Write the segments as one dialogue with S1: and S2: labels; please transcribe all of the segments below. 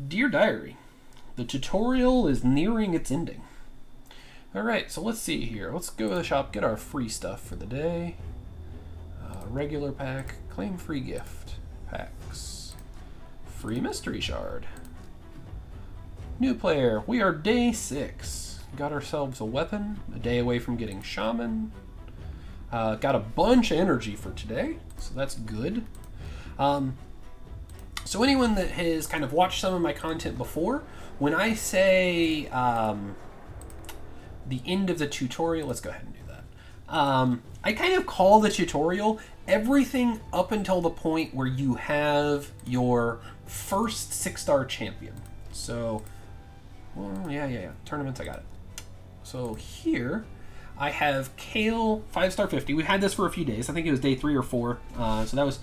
S1: Dear Diary, the tutorial is nearing its ending. Alright, so let's see here. Let's go to the shop, get our free stuff for the day. Regular pack, claim free gift packs. Free mystery shard. New player, we are day 6. Got ourselves a weapon, a day away from getting shaman. Got a bunch of energy for today, so that's good. So anyone that has kind of watched some of my content before, when I say the end of the tutorial, let's go ahead and do that. I kind of call the tutorial everything up until the point where you have your first 6-star champion. So, well, yeah. Tournaments, I got it. So here, I have Kale 5-star 50. We had this for a few days. I think it was day 3 or 4. So that was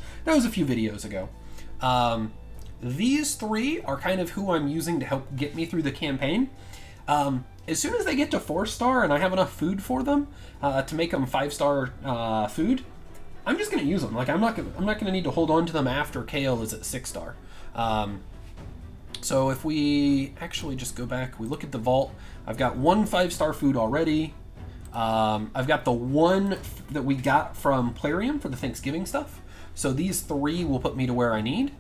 S1: a few videos ago. These 3 are kind of who I'm using to help get me through the campaign. As soon as they get to 4-star and I have enough food for them to make them 5-star food, I'm just going to use them. Like I'm not going to need to hold on to them after Kale is at 6-star. So if we actually just go back, we look at the vault. I've got 1 5-star food already. I've got the 1 that we got from Plarium for the Thanksgiving stuff. So these 3 will put me to where I need.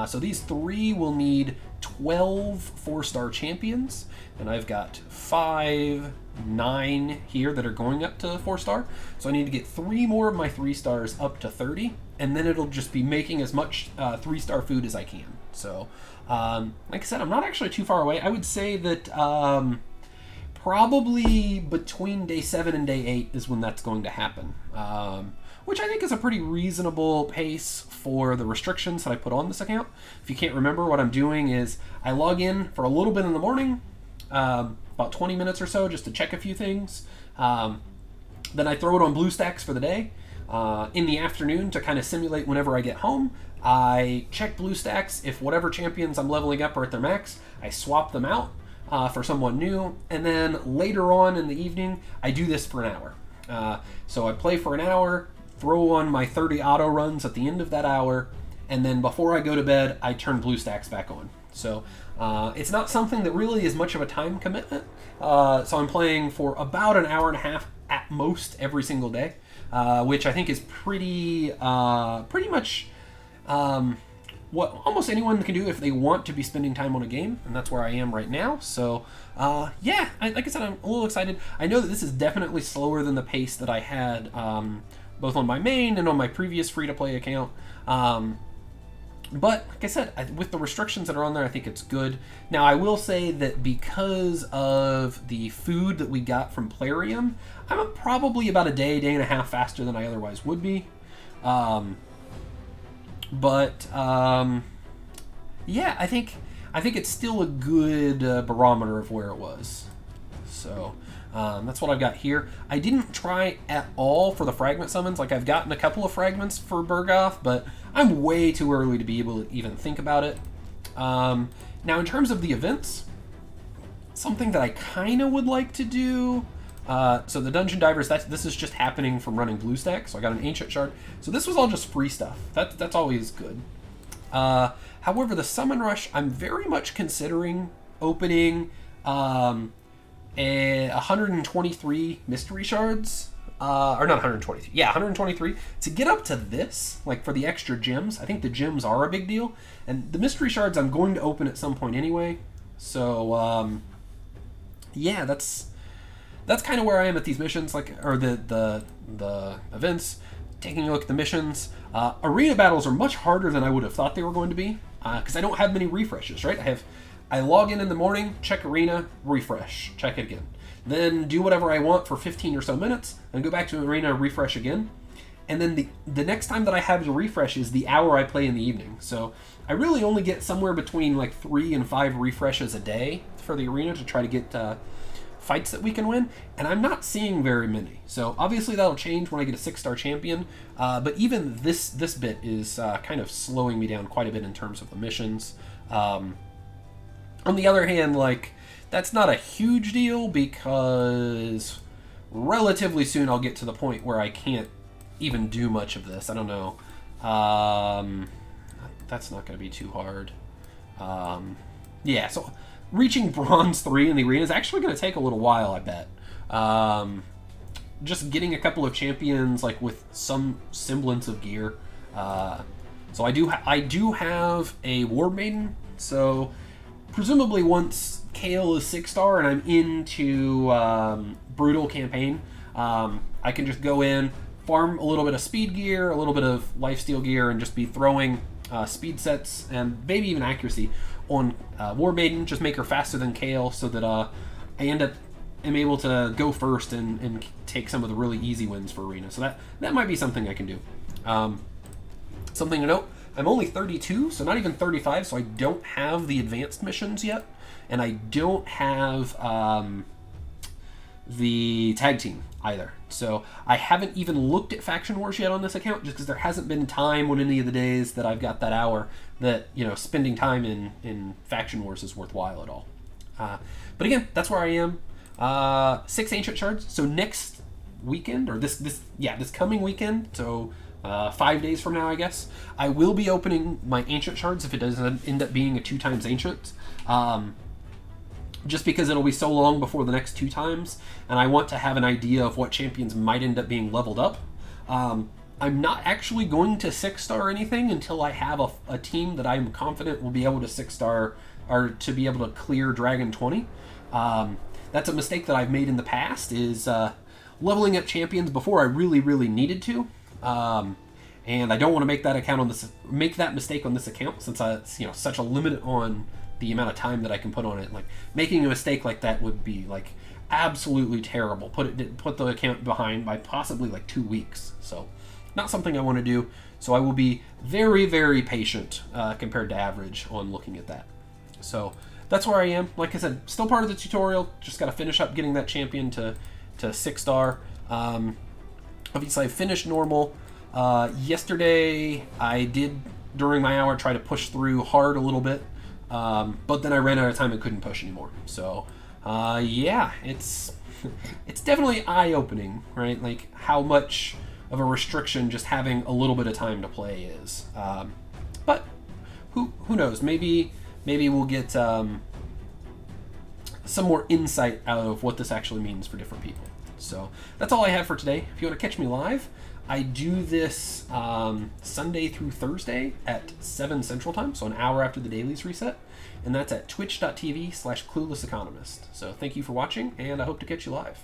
S1: So these 3 will need 12 4-star champions, and I've got 5, 9 here that are going up to 4-star. So I need to get 3 more of my 3-stars up to 30, and then it'll just be making as much 3-star food as I can. So, like I said, I'm not actually too far away. I would say that probably between day 7 and day 8 is when that's going to happen. Which I think is a pretty reasonable pace for the restrictions that I put on this account. If you can't remember, what I'm doing is I log in for a little bit in the morning, about 20 minutes or so, just to check a few things. Then I throw it on BlueStacks for the day. In the afternoon, to kind of simulate whenever I get home, I check BlueStacks. If whatever champions I'm leveling up are at their max, I swap them out for someone new. And then later on in the evening, I do this for an hour. So I play for an hour, throw on my 30 auto runs at the end of that hour, and then before I go to bed, I turn BlueStacks back on. So it's not something that really is much of a time commitment. So I'm playing for about an hour and a half at most every single day, which I think is pretty much what almost anyone can do if they want to be spending time on a game, and that's where I am right now. So yeah, like I said, I'm a little excited. I know that this is definitely slower than the pace that I had both on my main and on my previous free-to-play account. But, like I said, with the restrictions that are on there, I think it's good. Now, I will say that because of the food that we got from Plarium, I'm probably about a day and a half faster than I otherwise would be. Yeah, I think it's still a good barometer of where it was. So that's what I've got here. I didn't try at all for the fragment summons. Like, I've gotten a couple of fragments for Bergoth, but I'm way too early to be able to even think about it. Now, in terms of the events, something that I kind of would like to do. So the Dungeon Divers, this is just happening from running BlueStacks. So I got an Ancient Shard. So this was all just free stuff. That's always good. However, the Summon Rush, I'm very much considering opening 123 mystery shards, or not 123, yeah, 123, to get up to this, like for the extra gems. I think the gems are a big deal, and the mystery shards I'm going to open at some point anyway. So yeah, that's kind of where I am at these missions, like, or the events. Taking a look at the missions, arena battles are much harder than I would have thought they were going to be, because I don't have many refreshes, right? I log in the morning, check arena, refresh, check it again. Then do whatever I want for 15 or so minutes, and go back to arena, refresh again. And then the next time that I have to refresh is the hour I play in the evening. So I really only get somewhere between like 3 and 5 refreshes a day for the arena to try to get fights that we can win, and I'm not seeing very many. So obviously that'll change when I get a 6-star champion, but even this bit is kind of slowing me down quite a bit in terms of the missions. On the other hand, like, that's not a huge deal, because relatively soon I'll get to the point where I can't even do much of this. I don't know. That's not going to be too hard. Yeah, so reaching bronze 3 in the arena is actually going to take a little while, I bet. Just getting a couple of champions like with some semblance of gear. So I do have a War Maiden. So presumably once Kale is 6-star and I'm into Brutal campaign, I can just go in, farm a little bit of speed gear, a little bit of lifesteal gear, and just be throwing speed sets and maybe even accuracy on War Maiden. Just make her faster than Kale so that I am able to go first and take some of the really easy wins for arena. So that might be something I can do. Something to note, I'm only 32, so not even 35, so I don't have the advanced missions yet, and I don't have the tag team either. So I haven't even looked at Faction Wars yet on this account, just because there hasn't been time on any of the days that I've got that hour that, spending time in Faction Wars is worthwhile at all. But again, that's where I am. 6 Ancient Shards. So next weekend, or this coming weekend, so 5 days from now, I guess, I will be opening my Ancient Shards if it doesn't end up being a 2x Ancient. Just because it'll be so long before the next 2 times, and I want to have an idea of what champions might end up being leveled up. I'm not actually going to 6-star anything until I have a team that I'm confident will be able to 6-star or to be able to clear Dragon 20. That's a mistake that I've made in the past, is leveling up champions before I really, really needed to. And I don't want to make that mistake on this account, since it's such a limit on the amount of time that I can put on it. Like, making a mistake like that would be like absolutely terrible. Put the account behind by possibly like 2 weeks. So not something I want to do. So I will be very, very patient compared to average on looking at that. So that's where I am. Like I said, still part of the tutorial. Just got to finish up getting that champion to 6-star. Obviously, I finished normal. Yesterday, I did, during my hour, try to push through hard a little bit. But then I ran out of time and couldn't push anymore. So, yeah, it's definitely eye-opening, right? Like, how much of a restriction just having a little bit of time to play is. But who knows? Maybe we'll get some more insight out of what this actually means for different people. So that's all I have for today. If you want to catch me live, I do this Sunday through Thursday at 7 Central Time, so an hour after the dailies reset, and that's at twitch.tv/cluelesseconomist. So thank you for watching, and I hope to catch you live.